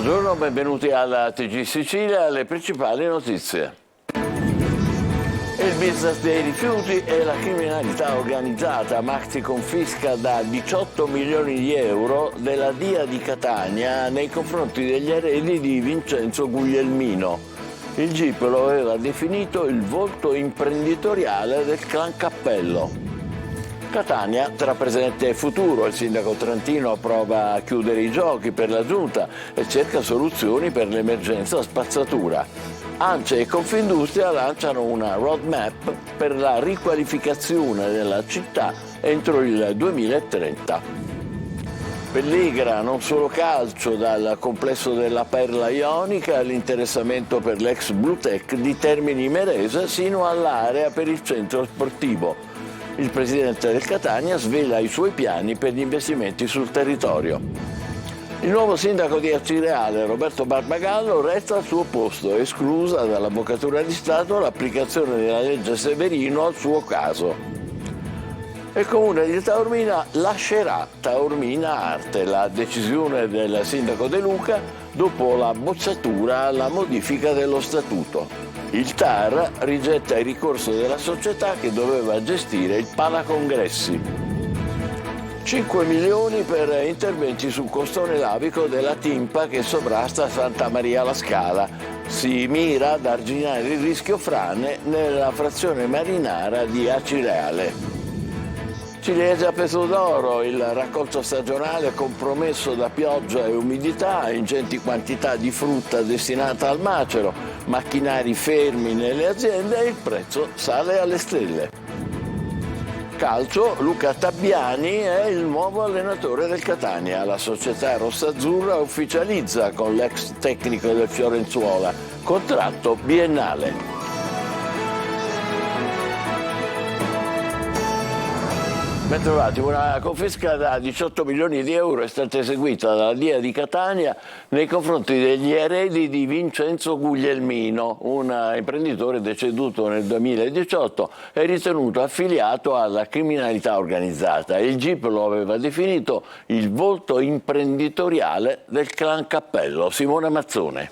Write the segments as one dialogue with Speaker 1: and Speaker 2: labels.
Speaker 1: Buongiorno, benvenuti alla TG Sicilia, le principali notizie. Il business dei rifiuti e la criminalità organizzata. Maxi confisca da 18 milioni di euro della DIA di Catania nei confronti degli eredi di Vincenzo Guglielmino. Il GIP lo aveva definito il volto imprenditoriale del clan Cappello. Catania tra presente e futuro. Il sindaco trentino prova a chiudere i giochi per la giunta e cerca soluzioni per l'emergenza spazzatura. ANCE e Confindustria lanciano una roadmap per la riqualificazione della città entro il 2030. Pelligra, non solo calcio, dal complesso della Perla Ionica all'interessamento per l'ex Bluetech di Termini Imerese sino all'area per il centro sportivo. Il presidente del Catania svela i suoi piani per gli investimenti sul territorio. Il nuovo sindaco di Acireale, Roberto Barbagallo, resta al suo posto, esclusa dall'Avvocatura di Stato l'applicazione della legge Severino al suo caso. Il comune di Taormina lascerà Taormina Arte, la decisione del sindaco De Luca dopo la bocciatura alla modifica dello statuto. Il TAR rigetta il ricorso della società che doveva gestire il Palacongressi. 5 milioni per interventi sul costone lavico della Timpa che sovrasta Santa Maria la Scala. Si mira ad arginare il rischio frane nella frazione marinara di Acireale. Ciliegia a peso d'oro, il raccolto stagionale compromesso da pioggia e umidità, ingenti quantità di frutta destinata al macero, macchinari fermi nelle aziende e il prezzo sale alle stelle. Calcio, Luca Tabbiani è il nuovo allenatore del Catania. La società rossazzurra ufficializza con l'ex tecnico del Fiorenzuola, contratto biennale. Bentrovati. Una confisca da 18 milioni di euro è stata eseguita dalla DIA di Catania nei confronti degli eredi di Vincenzo Guglielmino, un imprenditore deceduto nel 2018 e ritenuto affiliato alla criminalità organizzata. Il GIP lo aveva definito il volto imprenditoriale del clan Cappello. Simone Mazzone.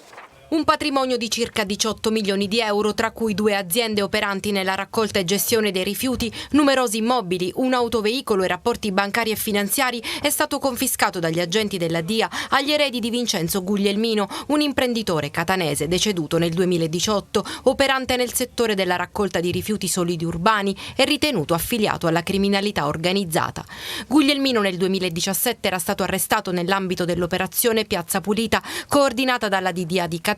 Speaker 2: Un patrimonio di circa 18 milioni di euro, tra cui 2 aziende operanti nella raccolta e gestione dei rifiuti, numerosi immobili, un autoveicolo e rapporti bancari e finanziari è stato confiscato dagli agenti della DIA agli eredi di Vincenzo Guglielmino, un imprenditore catanese deceduto nel 2018, operante nel settore della raccolta di rifiuti solidi urbani e ritenuto affiliato alla criminalità organizzata. Guglielmino nel 2017 era stato arrestato nell'ambito dell'operazione Piazza Pulita, coordinata dalla DDA di Catania,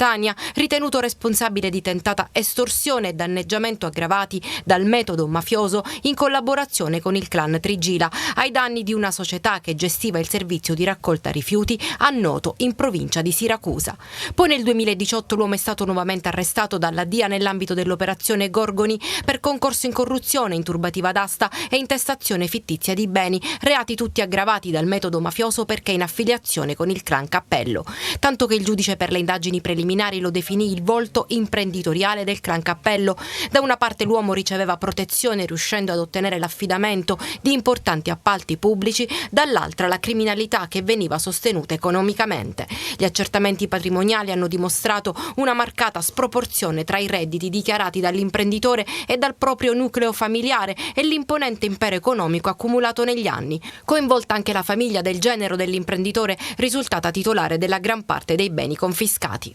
Speaker 2: ritenuto responsabile di tentata estorsione e danneggiamento aggravati dal metodo mafioso in collaborazione con il clan Trigila, ai danni di una società che gestiva il servizio di raccolta rifiuti a Noto, in provincia di Siracusa. Poi nel 2018 l'uomo è stato nuovamente arrestato dalla DIA nell'ambito dell'operazione Gorgoni per concorso in corruzione, in turbativa d'asta e intestazione fittizia di beni, reati tutti aggravati dal metodo mafioso perché in affiliazione con il clan Cappello. Tanto che il giudice per le indagini preliminari lo definì il volto imprenditoriale del clan Cappello. Da una parte l'uomo riceveva protezione riuscendo ad ottenere l'affidamento di importanti appalti pubblici, dall'altra la criminalità che veniva sostenuta economicamente. Gli accertamenti patrimoniali hanno dimostrato una marcata sproporzione tra i redditi dichiarati dall'imprenditore e dal proprio nucleo familiare e l'imponente impero economico accumulato negli anni. Coinvolta anche la famiglia del genero dell'imprenditore, risultata titolare della gran parte dei beni confiscati.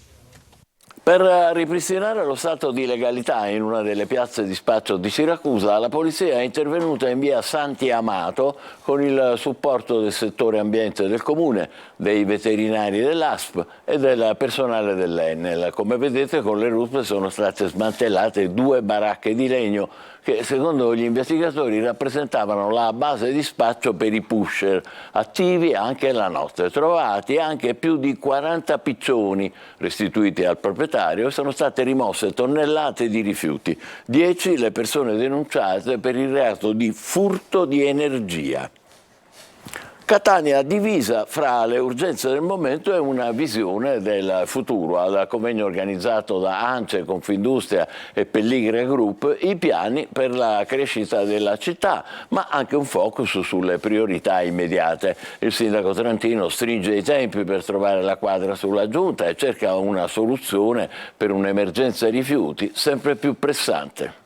Speaker 1: Per ripristinare lo stato di legalità in una delle piazze di spaccio di Siracusa, la polizia è intervenuta in via Santi Amato con il supporto del settore ambiente del comune, dei veterinari dell'ASP e del personale dell'Enel. Come vedete, con le ruspe sono state smantellate 2 baracche di legno che secondo gli investigatori rappresentavano la base di spaccio per i pusher, attivi anche la notte. Trovati anche più di 40 piccioni restituiti al proprietario e sono state rimosse tonnellate di rifiuti. 10 le persone denunciate per il reato di furto di energia. Catania divisa fra le urgenze del momento e una visione del futuro. Al convegno organizzato da ANCE, Confindustria e Pelligra Group, i piani per la crescita della città, ma anche un focus sulle priorità immediate. Il sindaco trentino stringe i tempi per trovare la quadra sulla giunta e cerca una soluzione per un'emergenza rifiuti sempre più pressante.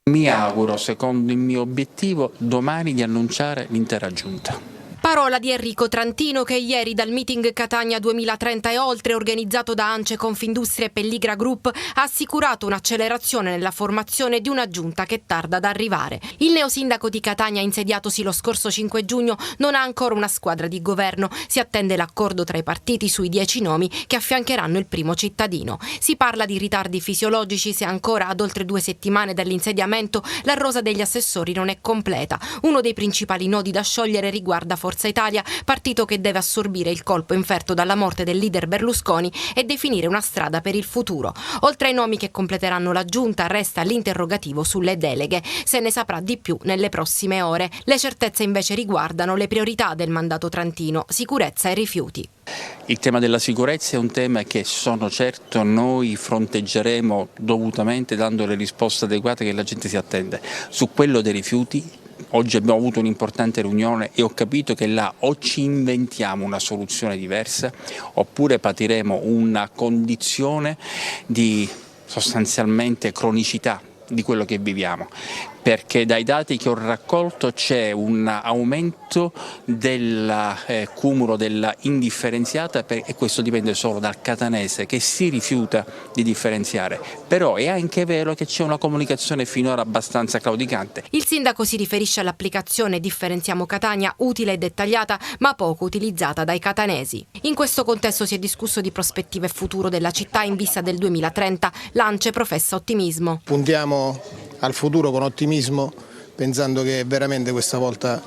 Speaker 3: Mi auguro, secondo il mio obiettivo, domani di annunciare l'intera giunta.
Speaker 2: Parola di Enrico Trantino, che ieri dal meeting Catania 2030 e oltre, organizzato da ANCE, Confindustria e Pelligra Group, ha assicurato un'accelerazione nella formazione di una giunta che tarda ad arrivare. Il neosindaco di Catania, insediatosi lo scorso 5 giugno, non ha ancora una squadra di governo. Si attende l'accordo tra i partiti sui 10 nomi che affiancheranno il primo cittadino. Si parla di ritardi fisiologici se ancora ad oltre 2 settimane dall'insediamento la rosa degli assessori non è completa. Uno dei principali nodi da sciogliere riguarda Forza Italia, partito che deve assorbire il colpo inferto dalla morte del leader Berlusconi e definire una strada per il futuro. Oltre ai nomi che completeranno la giunta, resta l'interrogativo sulle deleghe. Se ne saprà di più nelle prossime ore. Le certezze invece riguardano le priorità del mandato trentino: sicurezza e rifiuti.
Speaker 3: Il tema della sicurezza è un tema che sono certo noi fronteggeremo dovutamente, dando le risposte adeguate che la gente si attende. Su quello dei rifiuti oggi abbiamo avuto un'importante riunione e ho capito che là o ci inventiamo una soluzione diversa oppure patiremo una condizione di sostanzialmente cronicità di quello che viviamo, perché dai dati che ho raccolto c'è un aumento del cumulo della indifferenziata e questo dipende solo dal catanese che si rifiuta di differenziare, però è anche vero che c'è una comunicazione finora abbastanza claudicante.
Speaker 2: Il sindaco si riferisce all'applicazione Differenziamo Catania, utile e dettagliata ma poco utilizzata dai catanesi. In questo contesto si è discusso di prospettive e futuro della città in vista del 2030. L'ANCE professa ottimismo.
Speaker 4: Puntiamo al futuro con ottimismo, pensando che veramente questa volta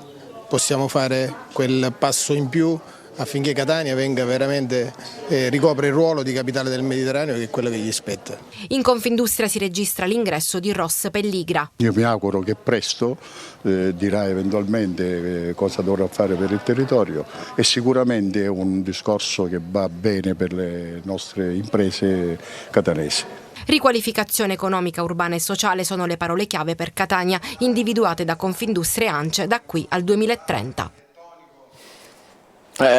Speaker 4: possiamo fare quel passo in più affinché Catania venga veramente ricopre il ruolo di capitale del Mediterraneo, che è quello che gli spetta.
Speaker 2: In Confindustria si registra l'ingresso di Ross Pelligra.
Speaker 5: Io mi auguro che presto dirà eventualmente cosa dovrà fare per il territorio e sicuramente è un discorso che va bene per le nostre imprese catanesi.
Speaker 2: Riqualificazione economica, urbana e sociale sono le parole chiave per Catania, individuate da Confindustria e ANCE da qui al 2030.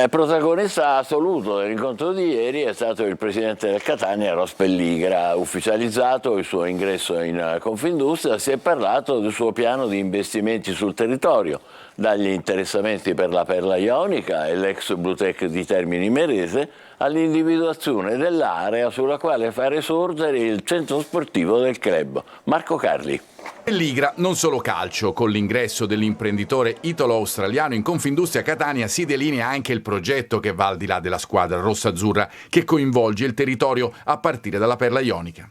Speaker 1: Protagonista assoluto dell'incontro di ieri è stato il presidente del Catania, Ross Pelligra. Ufficializzato il suo ingresso in Confindustria, si è parlato del suo piano di investimenti sul territorio, dagli interessamenti per la Perla Ionica e l'ex Blutech di Termini Imerese all'individuazione dell'area sulla quale fare sorgere il centro sportivo del club. Marco Carli.
Speaker 6: Pelligra non solo calcio, con l'ingresso dell'imprenditore italo-australiano in Confindustria Catania si delinea anche il progetto che va al di là della squadra rossa-azzurra, che coinvolge il territorio a partire dalla Perla Ionica.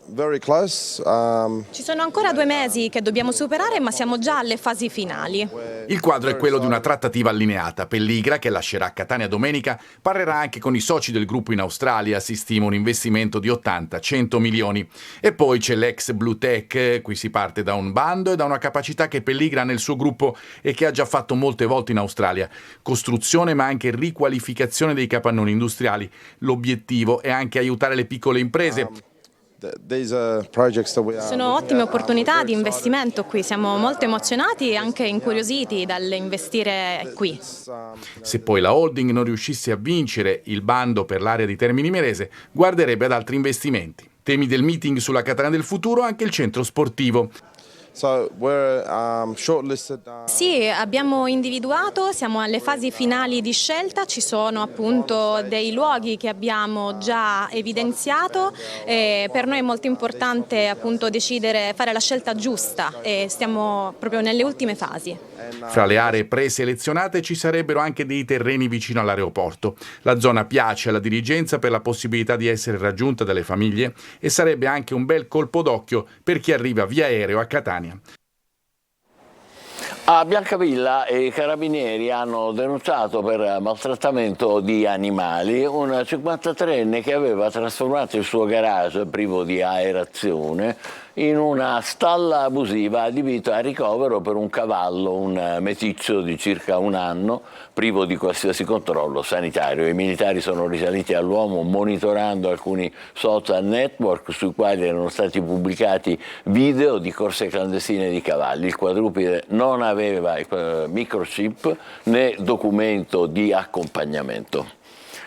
Speaker 7: Ci sono ancora 2 mesi che dobbiamo superare, ma siamo già alle fasi finali.
Speaker 6: Il quadro è quello di una trattativa allineata. Pelligra, che lascerà Catania domenica, parlerà anche con i soci del gruppo in Australia, si stima un investimento di 80-100 milioni. E poi c'è l'ex Blutech, qui si parte da un bando e da una capacità che Pelligra ha nel suo gruppo e che ha già fatto molte volte in Australia. Costruzione ma anche riqualificazione dei capannoni industriali. L'obiettivo è anche aiutare le piccole imprese.
Speaker 7: Sono ottime opportunità di investimento qui, siamo molto emozionati e anche incuriositi dall'investire qui.
Speaker 6: Se poi la holding non riuscisse a vincere il bando per l'area di Termini Imerese, guarderebbe ad altri investimenti. Temi del meeting sulla Catania del futuro, anche il centro sportivo.
Speaker 7: Sì, abbiamo individuato, siamo alle fasi finali di scelta, ci sono appunto dei luoghi che abbiamo già evidenziato e per noi è molto importante appunto decidere, fare la scelta giusta e stiamo proprio nelle ultime fasi.
Speaker 6: Fra le aree preselezionate ci sarebbero anche dei terreni vicino all'aeroporto. La zona piace alla dirigenza per la possibilità di essere raggiunta dalle famiglie e sarebbe anche un bel colpo d'occhio per chi arriva via aereo a Catania.
Speaker 1: A Biancavilla i carabinieri hanno denunciato per maltrattamento di animali un 53enne che aveva trasformato il suo garage privo di aerazione in una stalla abusiva adibita a ricovero per un cavallo, un meticcio di circa un anno, privo di qualsiasi controllo sanitario. I militari sono risaliti all'uomo monitorando alcuni social network sui quali erano stati pubblicati video di corse clandestine di cavalli. Il quadrupede non aveva microchip né documento di accompagnamento.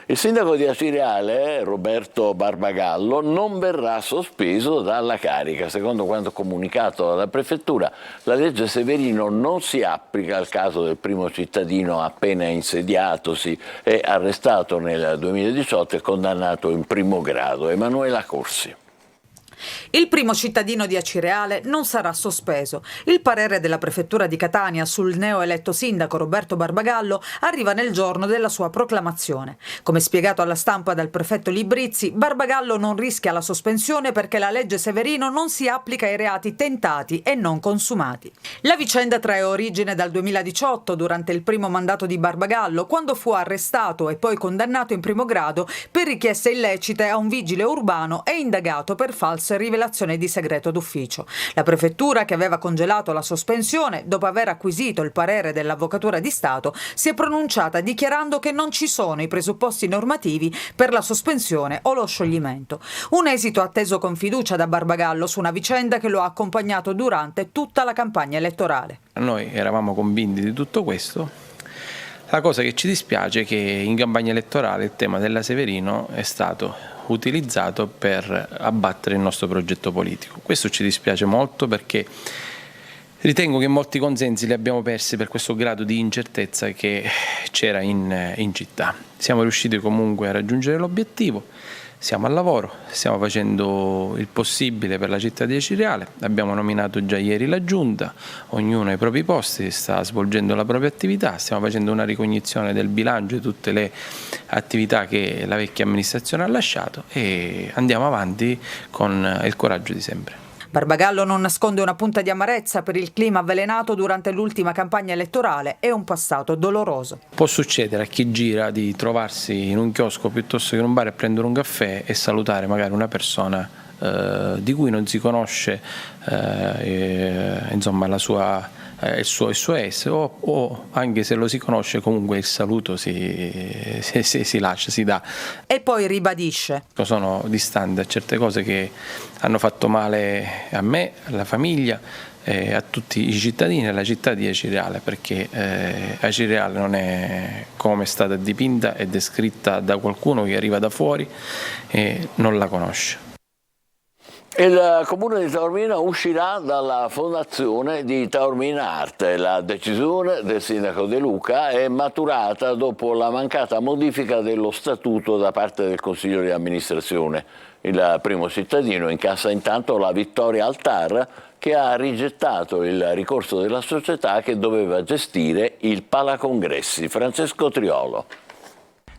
Speaker 1: Il sindaco di Acireale, Roberto Barbagallo, non verrà sospeso dalla carica. Secondo quanto comunicato dalla prefettura, la legge Severino non si applica al caso del primo cittadino appena insediatosi e arrestato nel 2018 e condannato in primo grado. Emanuela Corsi.
Speaker 8: Il primo cittadino di Acireale non sarà sospeso. Il parere della prefettura di Catania sul neoeletto sindaco Roberto Barbagallo arriva nel giorno della sua proclamazione. Come spiegato alla stampa dal prefetto Librizzi, Barbagallo non rischia la sospensione perché la legge Severino non si applica ai reati tentati e non consumati. La vicenda trae origine dal 2018, durante il primo mandato di Barbagallo, quando fu arrestato e poi condannato in primo grado per richieste illecite a un vigile urbano e indagato per false rivelazione di segreto d'ufficio. La prefettura, che aveva congelato la sospensione dopo aver acquisito il parere dell'Avvocatura di Stato, si è pronunciata dichiarando che non ci sono i presupposti normativi per la sospensione o lo scioglimento. Un esito atteso con fiducia da Barbagallo su una vicenda che lo ha accompagnato durante tutta la campagna elettorale.
Speaker 9: Noi eravamo convinti di tutto questo. La cosa che ci dispiace è che in campagna elettorale il tema della Severino è stato utilizzato per abbattere il nostro progetto politico. Questo ci dispiace molto perché ritengo che molti consensi li abbiamo persi per questo grado di incertezza che c'era in città. Siamo riusciti comunque a raggiungere l'obiettivo. Siamo al lavoro, stiamo facendo il possibile per la città di Acireale, abbiamo nominato già ieri la giunta, ognuno ai propri posti, sta svolgendo la propria attività, stiamo facendo una ricognizione del bilancio di tutte le attività che la vecchia amministrazione ha lasciato e andiamo avanti con il coraggio di sempre.
Speaker 8: Barbagallo non nasconde una punta di amarezza per il clima avvelenato durante l'ultima campagna elettorale e un passato doloroso.
Speaker 9: Può succedere a chi gira di trovarsi in un chiosco piuttosto che in un bar a prendere un caffè e salutare magari una persona di cui non si conosce insomma il suo essere o anche se lo si conosce comunque il saluto si lascia, si dà.
Speaker 8: E poi ribadisce:
Speaker 9: sono distante da certe cose che hanno fatto male a me, alla famiglia, a tutti i cittadini e alla città di Acireale, perché Acireale non è come è stata dipinta e descritta da qualcuno che arriva da fuori e non la conosce.
Speaker 1: Il comune di Taormina uscirà dalla fondazione di Taormina Arte. La decisione del sindaco De Luca è maturata dopo la mancata modifica dello statuto da parte del Consiglio di amministrazione. Il primo cittadino incassa intanto la vittoria al TAR, che ha rigettato il ricorso della società che doveva gestire il Palacongressi. Francesco Triolo.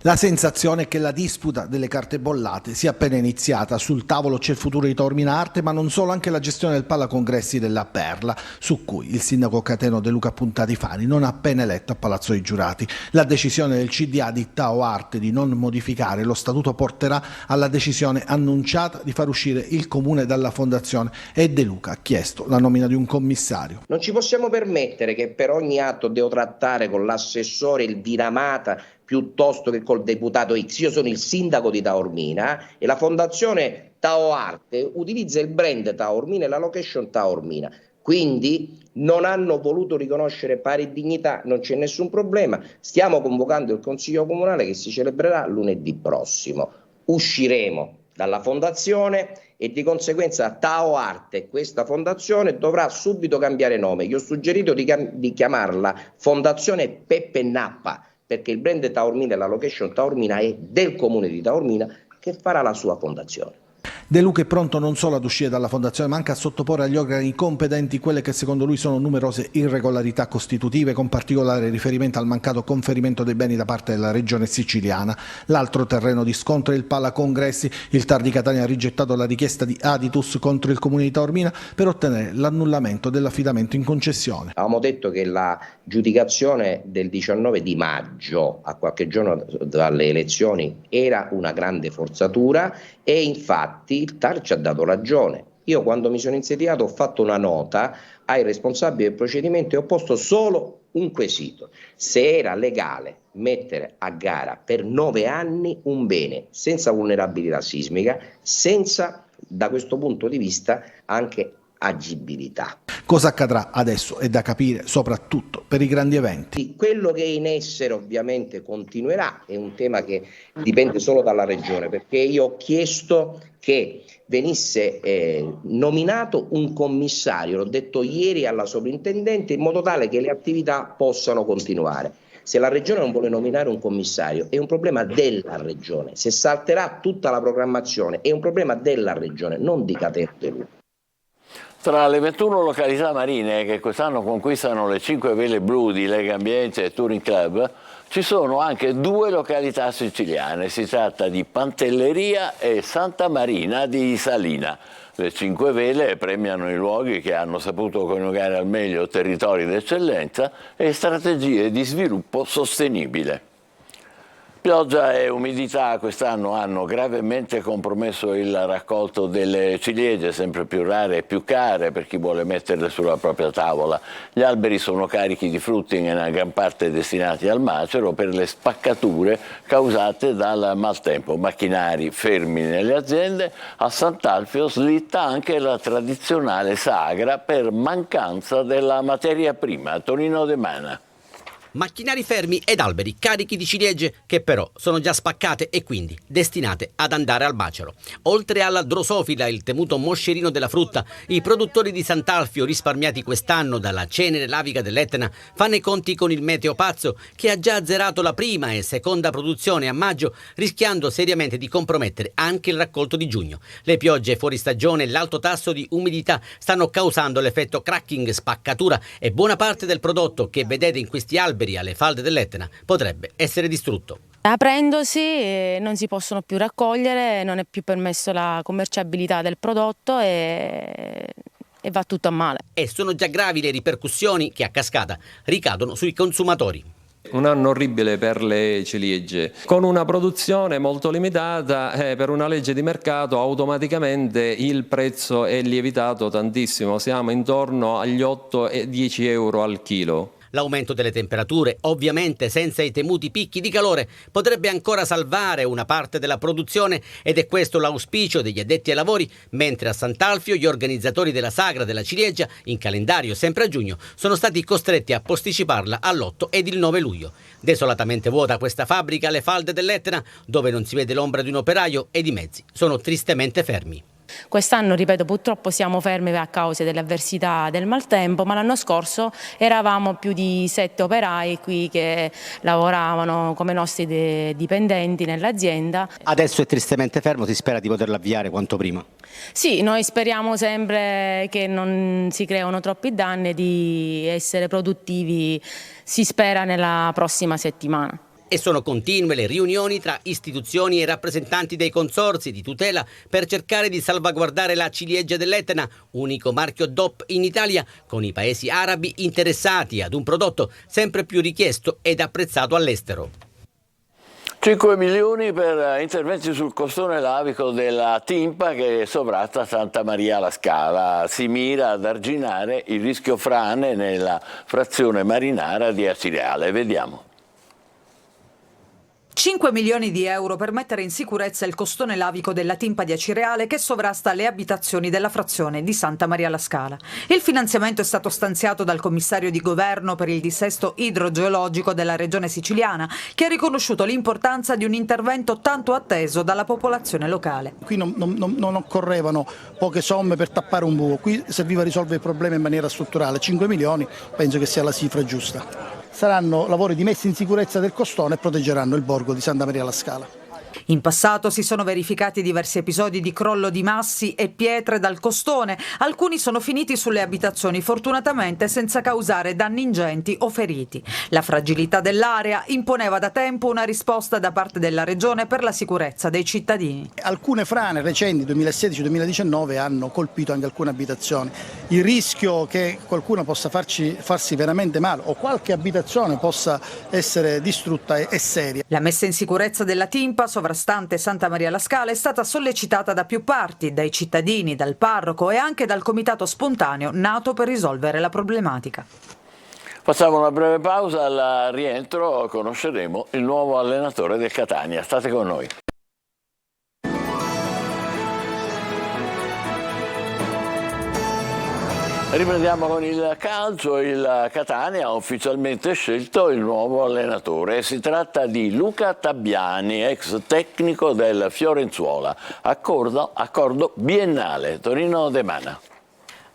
Speaker 10: La sensazione è che la disputa delle carte bollate sia appena iniziata. Sul tavolo c'è il futuro di Taormina Arte, ma non solo, anche la gestione del Palacongressi della Perla, su cui il sindaco cateno De Luca Puntatifani non ha appena eletto a Palazzo dei Giurati. La decisione del CDA di Tao Arte di non modificare lo statuto porterà alla decisione annunciata di far uscire il comune dalla fondazione e De Luca ha chiesto la nomina di un commissario.
Speaker 11: Non ci possiamo permettere che per ogni atto devo trattare con l'assessore il Diramata piuttosto che col deputato X. Io sono il sindaco di Taormina e la fondazione Tao Arte utilizza il brand Taormina e la location Taormina. Quindi non hanno voluto riconoscere pari dignità, non c'è nessun problema. Stiamo convocando il Consiglio Comunale che si celebrerà lunedì prossimo. Usciremo dalla fondazione e di conseguenza Tao Arte, questa fondazione, dovrà subito cambiare nome. Gli ho suggerito di chiamarla Fondazione Peppe Nappa, perché il brand Taormina e la location Taormina è del comune di Taormina, che farà la sua fondazione.
Speaker 10: De Luca è pronto non solo ad uscire dalla fondazione, ma anche a sottoporre agli organi competenti quelle che secondo lui sono numerose irregolarità costitutive, con particolare riferimento al mancato conferimento dei beni da parte della regione siciliana. L'altro terreno di scontro è il Palacongressi. Il TAR di Catania ha rigettato la richiesta di Aditus contro il comune di Taormina per ottenere l'annullamento dell'affidamento in concessione.
Speaker 11: Avevamo detto che la giudicazione del 19 di maggio, a qualche giorno dalle elezioni, era una grande forzatura e infatti il TAR ci ha dato ragione. Io quando mi sono insediato ho fatto una nota ai responsabili del procedimento e ho posto solo un quesito: se era legale mettere a gara per 9 anni un bene senza vulnerabilità sismica, senza da questo punto di vista anche agibilità.
Speaker 10: Cosa accadrà adesso è da capire, soprattutto per i grandi eventi.
Speaker 11: Quello che è in essere ovviamente continuerà, è un tema che dipende solo dalla Regione, perché io ho chiesto che venisse nominato un commissario, l'ho detto ieri alla sovrintendente, in modo tale che le attività possano continuare. Se la Regione non vuole nominare un commissario è un problema della Regione, se salterà tutta la programmazione è un problema della Regione, non di Catania De Luca.
Speaker 1: Tra le 21 località marine che quest'anno conquistano le 5 vele blu di Lega Ambiente e Touring Club, ci sono anche 2 località siciliane. Si tratta di Pantelleria e Santa Marina di Salina. Le 5 vele premiano i luoghi che hanno saputo coniugare al meglio territori d'eccellenza e strategie di sviluppo sostenibile. Pioggia e umidità quest'anno hanno gravemente compromesso il raccolto delle ciliegie, sempre più rare e più care per chi vuole metterle sulla propria tavola. Gli alberi sono carichi di frutti in gran parte destinati al macero per le spaccature causate dal maltempo. Macchinari fermi nelle aziende. A Sant'Alfio slitta anche la tradizionale sagra per mancanza della materia prima. Tonino De Mana.
Speaker 12: Macchinari fermi ed alberi carichi di ciliegie che però sono già spaccate e quindi destinate ad andare al macero. Oltre alla drosofila, il temuto moscerino della frutta, i produttori di Sant'Alfio, risparmiati quest'anno dalla cenere lavica dell'Etna, fanno i conti con il meteo pazzo che ha già azzerato la prima e seconda produzione a maggio, rischiando seriamente di compromettere anche il raccolto di giugno. Le piogge fuori stagione e l'alto tasso di umidità stanno causando l'effetto cracking, spaccatura, e buona parte del prodotto che vedete in questi alberi alle falde dell'Etna potrebbe essere distrutto.
Speaker 13: Aprendosi non si possono più raccogliere, non è più permesso la commerciabilità del prodotto e va tutto a male.
Speaker 12: E sono già gravi le ripercussioni che a cascata ricadono sui consumatori.
Speaker 9: Un anno orribile per le ciliegie, con una produzione molto limitata, per una legge di mercato automaticamente il prezzo è lievitato tantissimo, siamo intorno agli 8 e 10 euro al chilo.
Speaker 12: L'aumento delle temperature, ovviamente senza i temuti picchi di calore, potrebbe ancora salvare una parte della produzione ed è questo l'auspicio degli addetti ai lavori, mentre a Sant'Alfio gli organizzatori della sagra della ciliegia, in calendario sempre a giugno, sono stati costretti a posticiparla all'8 ed il 9 luglio. Desolatamente vuota questa fabbrica alle falde dell'Etna, dove non si vede l'ombra di un operaio ed i mezzi sono tristemente fermi.
Speaker 13: Quest'anno, ripeto, purtroppo siamo fermi a causa delle avversità del maltempo, ma l'anno scorso eravamo più di 7 operai qui che lavoravano come nostri dipendenti nell'azienda.
Speaker 14: Adesso è tristemente fermo, si spera di poterlo avviare quanto prima.
Speaker 13: Sì, noi speriamo sempre che non si creino troppi danni e di essere produttivi, si spera, nella prossima settimana.
Speaker 12: E sono continue le riunioni tra istituzioni e rappresentanti dei consorzi di tutela per cercare di salvaguardare la ciliegia dell'Etna, unico marchio DOP in Italia, con i paesi arabi interessati ad un prodotto sempre più richiesto ed apprezzato all'estero.
Speaker 1: 5 milioni per interventi sul costone lavico della Timpa che sovratta Santa Maria la Scala. Si mira ad arginare il rischio frane nella frazione marinara di Acireale. Vediamo.
Speaker 8: 5 milioni di euro per mettere in sicurezza il costone lavico della Timpa di Acireale che sovrasta le abitazioni della frazione di Santa Maria la Scala. Il finanziamento è stato stanziato dal commissario di governo per il dissesto idrogeologico della regione siciliana, che ha riconosciuto l'importanza di un intervento tanto atteso dalla popolazione locale.
Speaker 15: Qui non occorrevano poche somme per tappare un buco, qui serviva a risolvere il problema in maniera strutturale. 5 milioni penso che sia la cifra giusta. Saranno lavori di messa in sicurezza del costone e proteggeranno il borgo di Santa Maria la Scala.
Speaker 8: In passato si sono verificati diversi episodi di crollo di massi e pietre dal costone. Alcuni sono finiti sulle abitazioni, fortunatamente senza causare danni ingenti o feriti. La fragilità dell'area imponeva da tempo una risposta da parte della regione per la sicurezza dei cittadini.
Speaker 15: Alcune frane recenti, 2016-2019, hanno colpito anche alcune abitazioni. Il rischio che qualcuno possa farsi veramente male o qualche abitazione possa essere distrutta è seria.
Speaker 8: La messa in sicurezza della Timpa, sovrastrutturata sovrastante Santa Maria la Scala è stata sollecitata da più parti, dai cittadini, dal parroco e anche dal comitato spontaneo nato per risolvere la problematica.
Speaker 1: Facciamo una breve pausa, al rientro conosceremo il nuovo allenatore del Catania. State con noi. Riprendiamo con il calcio. Il Catania ha ufficialmente scelto il nuovo allenatore. Si tratta di Luca Tabbiani, ex tecnico del Fiorenzuola. Accordo biennale. Torino De Mana.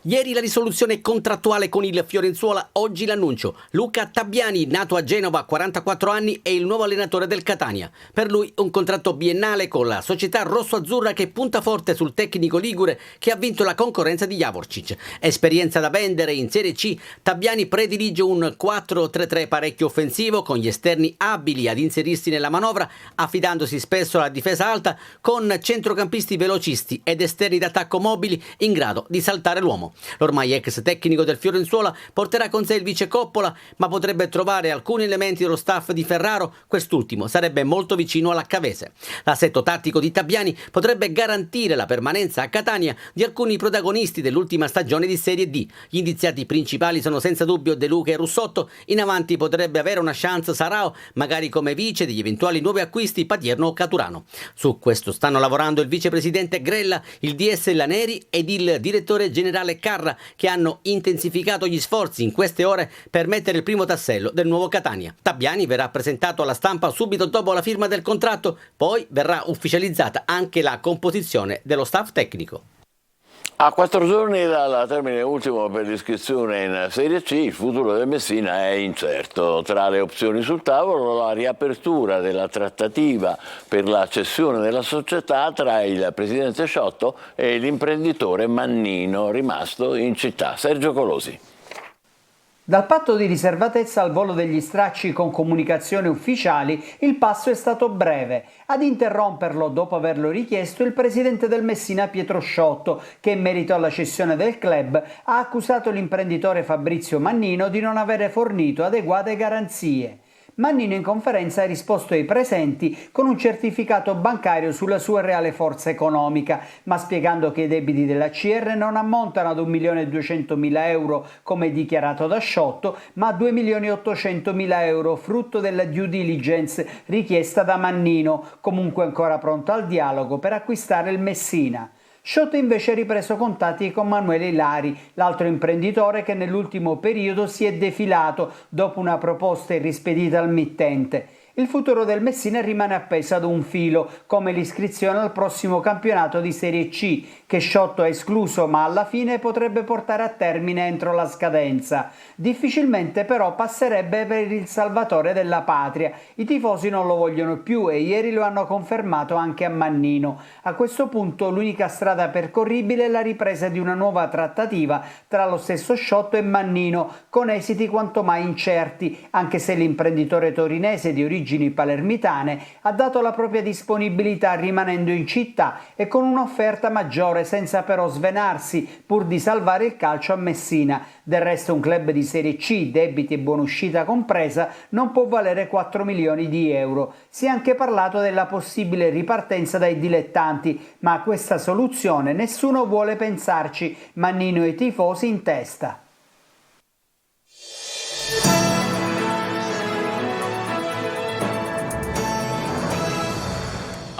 Speaker 12: Ieri la risoluzione contrattuale con il Fiorenzuola, oggi l'annuncio. Luca Tabbiani, nato a Genova, 44 anni, è il nuovo allenatore del Catania. Per lui un contratto biennale con la società rosso-azzurra che punta forte sul tecnico ligure che ha vinto la concorrenza di Javorčić. Esperienza da vendere in Serie C, Tabbiani predilige un 4-3-3 parecchio offensivo con gli esterni abili ad inserirsi nella manovra, affidandosi spesso alla difesa alta con centrocampisti velocisti ed esterni d'attacco mobili in grado di saltare l'uomo. L'ormai ex tecnico del Fiorenzuola porterà con sé il vice Coppola, ma potrebbe trovare alcuni elementi dello staff di Ferraro. Quest'ultimo sarebbe molto vicino alla Cavese. L'assetto tattico di Tabbiani potrebbe garantire la permanenza a Catania di alcuni protagonisti dell'ultima stagione di Serie D. Gli indiziati principali sono senza dubbio De Luca e Russotto. In avanti potrebbe avere una chance Sarao, magari come vice degli eventuali nuovi acquisti Patierno o Caturano. Su questo stanno lavorando il vicepresidente Grella, il DS Laneri ed il direttore generale Carra, che hanno intensificato gli sforzi in queste ore per mettere il primo tassello del nuovo Catania. Tabbiani verrà presentato alla stampa subito dopo la firma del contratto, poi verrà ufficializzata anche la composizione dello staff tecnico.
Speaker 1: A 4 giorni dal termine ultimo per l'iscrizione in Serie C, il futuro del Messina è incerto. Tra le opzioni sul tavolo la riapertura della trattativa per la cessione della società tra il presidente Sciotto e l'imprenditore Mannino, rimasto in città. Sergio Colosi.
Speaker 16: Dal patto di riservatezza al volo degli stracci con comunicazioni ufficiali, il passo è stato breve. Ad interromperlo, dopo averlo richiesto, il presidente del Messina Pietro Sciotto, che in merito alla cessione del club ha accusato l'imprenditore Fabrizio Mannino di non avere fornito adeguate garanzie. Mannino in conferenza ha risposto ai presenti con un certificato bancario sulla sua reale forza economica, ma spiegando che i debiti della CR non ammontano ad 1.200.000 euro come dichiarato da Sciotto, ma a 2.800.000 euro, frutto della due diligence richiesta da Mannino, comunque ancora pronto al dialogo per acquistare il Messina. Sciotto invece ha ripreso contatti con Manuele Ilari, l'altro imprenditore che nell'ultimo periodo si è defilato dopo una proposta irrispedita al mittente. Il futuro del Messina rimane appeso ad un filo, come l'iscrizione al prossimo campionato di Serie C, che Sciotto ha escluso ma alla fine potrebbe portare a termine entro la scadenza. Difficilmente però passerebbe per il salvatore della patria. I tifosi non lo vogliono più e ieri lo hanno confermato anche a Mannino. A questo punto l'unica strada percorribile è la ripresa di una nuova trattativa tra lo stesso Sciotto e Mannino, con esiti quanto mai incerti, anche se l'imprenditore torinese di origini palermitane ha dato la propria disponibilità rimanendo in città e con un'offerta maggiore, senza però svenarsi, pur di salvare il calcio a Messina. Del resto un club di Serie C, debiti e buonuscita compresa, non può valere 4 milioni di euro. Si è anche parlato della possibile ripartenza dai dilettanti, ma a questa soluzione nessuno vuole pensarci, Mannino e i tifosi in testa.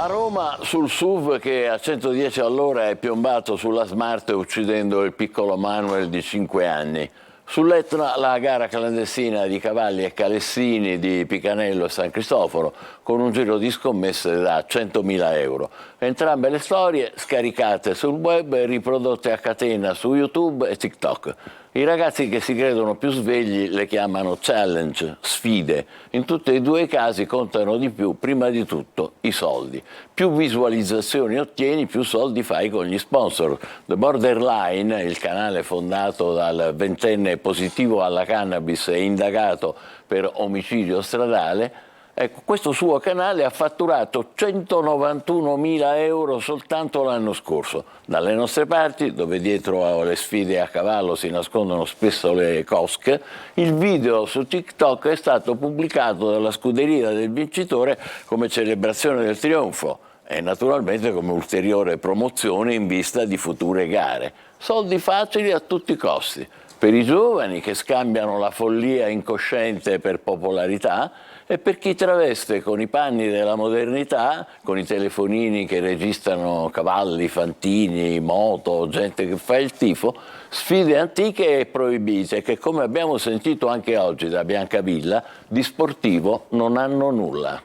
Speaker 1: A Roma, sul SUV che a 110 all'ora è piombato sulla Smart uccidendo il piccolo Manuel di 5 anni. Sull'Etna la gara clandestina di cavalli e calessini di Picanello e San Cristoforo con un giro di scommesse da 100.000 euro. Entrambe le storie scaricate sul web e riprodotte a catena su YouTube e TikTok. I ragazzi che si credono più svegli le chiamano challenge, sfide. In tutti e due i casi contano di più, prima di tutto, i soldi. Più visualizzazioni ottieni, più soldi fai con gli sponsor. The Borderline, il canale fondato dal ventenne positivo alla cannabis e indagato per omicidio stradale, Ecco, questo suo canale ha fatturato 191.000 euro soltanto l'anno scorso. Dalle nostre parti, dove dietro alle sfide a cavallo si nascondono spesso le cosche, il video su TikTok è stato pubblicato dalla scuderia del vincitore come celebrazione del trionfo e naturalmente come ulteriore promozione in vista di future gare. Soldi facili a tutti i costi, per i giovani che scambiano la follia incosciente per popolarità e per chi traveste con i panni della modernità, con i telefonini che registrano cavalli, fantini, moto, gente che fa il tifo, sfide antiche e proibite che, come abbiamo sentito anche oggi da Biancavilla, di sportivo non hanno nulla.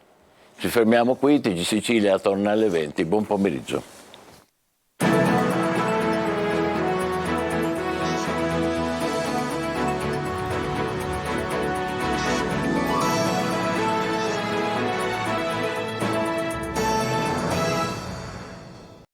Speaker 1: Ci fermiamo qui, TG Sicilia torna alle 20. Buon pomeriggio.